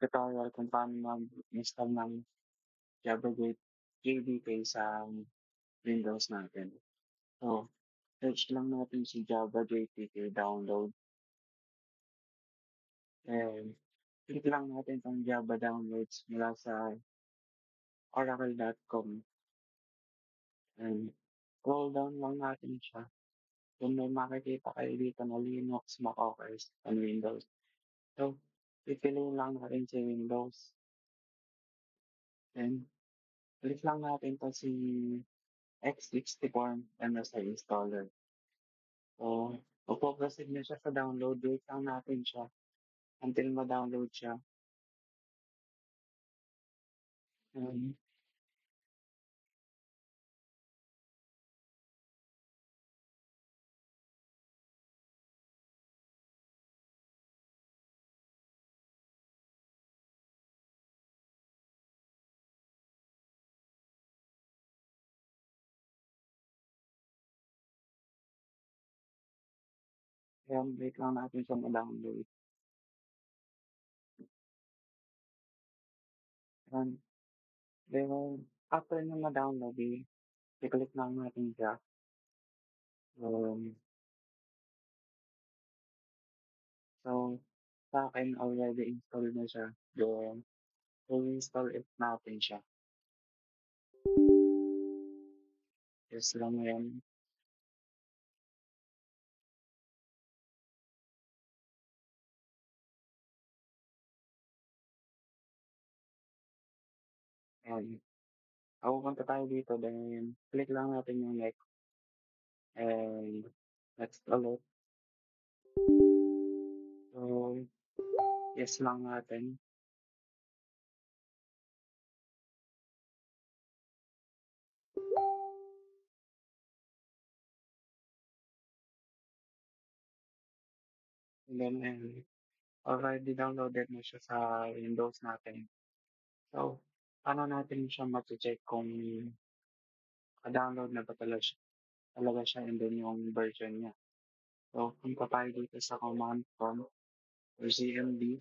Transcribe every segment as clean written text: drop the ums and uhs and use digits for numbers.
tutorial kung paano mag-install ng Java JDK sa Windows natin. So, search lang natin si Java JDK download. And click lang natin itong Java downloads mula sa oracle.com. And scroll down lang natin siya. Kung may makikita kayo dito na Linux, macOS, and Windows. So, pipiliin lang natin si Windows. Then, click lang natin to si x64 MSI installer. So, magpo-proceed na siya sa download. Wait lang natin siya until ma-download siya. Um, wait lang natin siya ma-download. And then, after na ma-download, i-click lang natin siya. Um, so, sa akin, already installed na siya. Then, i-install it natin siya. Yes lang yan. And, pupunta tayo dito, then, click lang natin yung next. And, next ulit. So, yes lang natin. And then, already downloaded na siya sa Windows natin. So, paano natin siya check kung download na ba talaga siya and then yung version niya. So, punta tayo dito sa command prompt or CMD.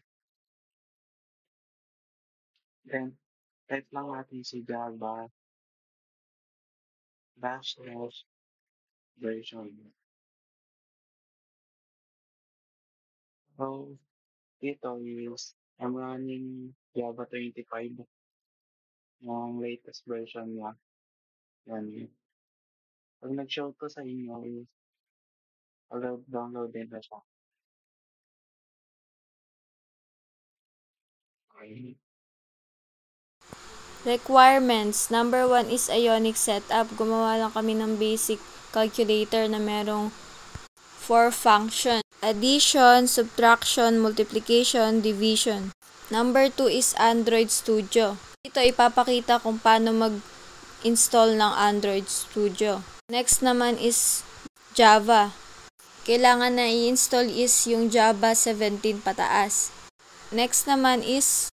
Then, type lang natin si Java -- version. So, dito is I'm running Java 25 yung latest version niya. Yan. Pag nag-show to sa inyo is already downloaded na siya. Okay. Requirements. Number 1 is Ionic setup. Gumawa lang kami ng basic calculator na merong 4 function. Addition, subtraction, multiplication, division. Number 2 is Android Studio. Dito ipapakita kung paano mag-install ng Android Studio. Next naman is Java. Kailangan na i-install is yung Java 17 pataas. Next naman is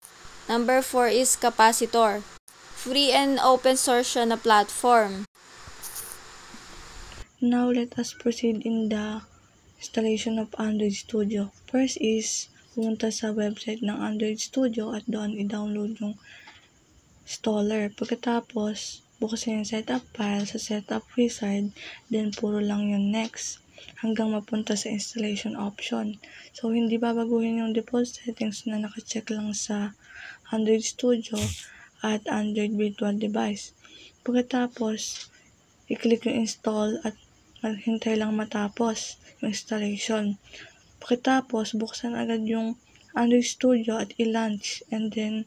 number 4 is Capacitor. Free and open source siya na platform. Now let us proceed in the installation of Android Studio. First is pumunta sa website ng Android Studio at doon i-download yung installer. Pagkatapos, buksan yung setup file sa setup wizard, then puro lang yung next hanggang mapunta sa installation option. So, hindi babaguhin yung default settings na nakacheck lang sa Android Studio at Android Virtual Device. Pagkatapos, i-click yung install at maghintay lang matapos yung installation. Pagkatapos, buksan agad yung Android Studio at i-launch and then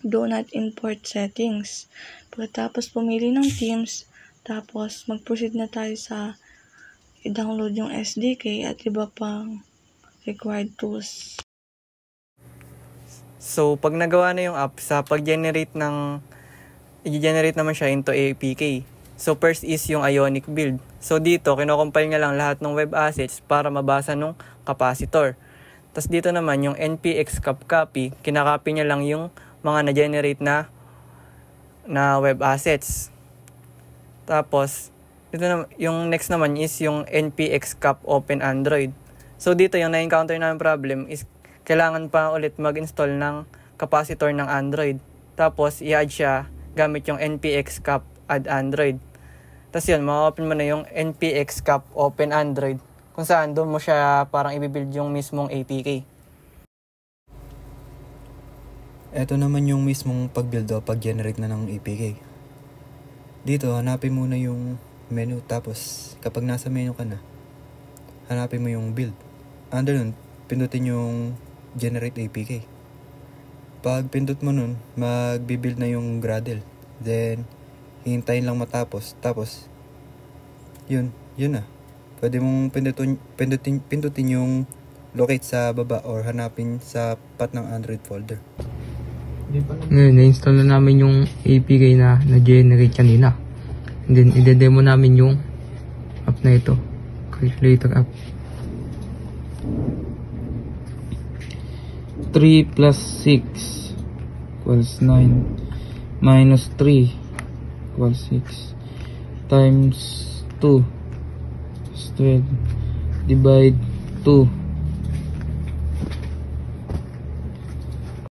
do not import settings. Pagkatapos pumili ng themes, tapos mag-proceed na tayo sa i-download yung SDK at iba pang required tools. So, pag nagawa na yung app, i-generate naman siya into APK. So, first is yung Ionic build. So, dito, kinocompile niya lang lahat ng web assets para mabasa ng capacitor. Tapos dito naman, yung npx copy, kinakopy niya lang yung mga na-generate na web assets. Tapos, dito na, yung next naman is yung npx open Android. So, dito yung na-encounter namin problem is kailangan pa ulit mag-install ng capacitor ng Android. Tapos, i-add siya gamit yung npx cap add Android. Tapos yun, ma-open mo na yung npx cap open Android, kung saan doon mo siya parang i-build yung mismong APK. Ito naman yung mismong pag-build o pag-generate na ng APK. Dito, hanapin muna yung menu, tapos kapag nasa menu ka na, hanapin mo yung build. Under nun, pindutin yung generate APK. Pag pindot mo nun, magbibuild na yung Gradle. Then, hintayin lang matapos. Tapos, yun na. Pwede mong pindutin yung locate sa baba or hanapin sa path ng Android folder. Ngayon, na-install na namin yung APK na na-generate kanina. And then, ide-demo namin yung app na ito. Calculator app. 3 plus 6 equals 9 minus 3 equals 6 times 2 is 12 divide 2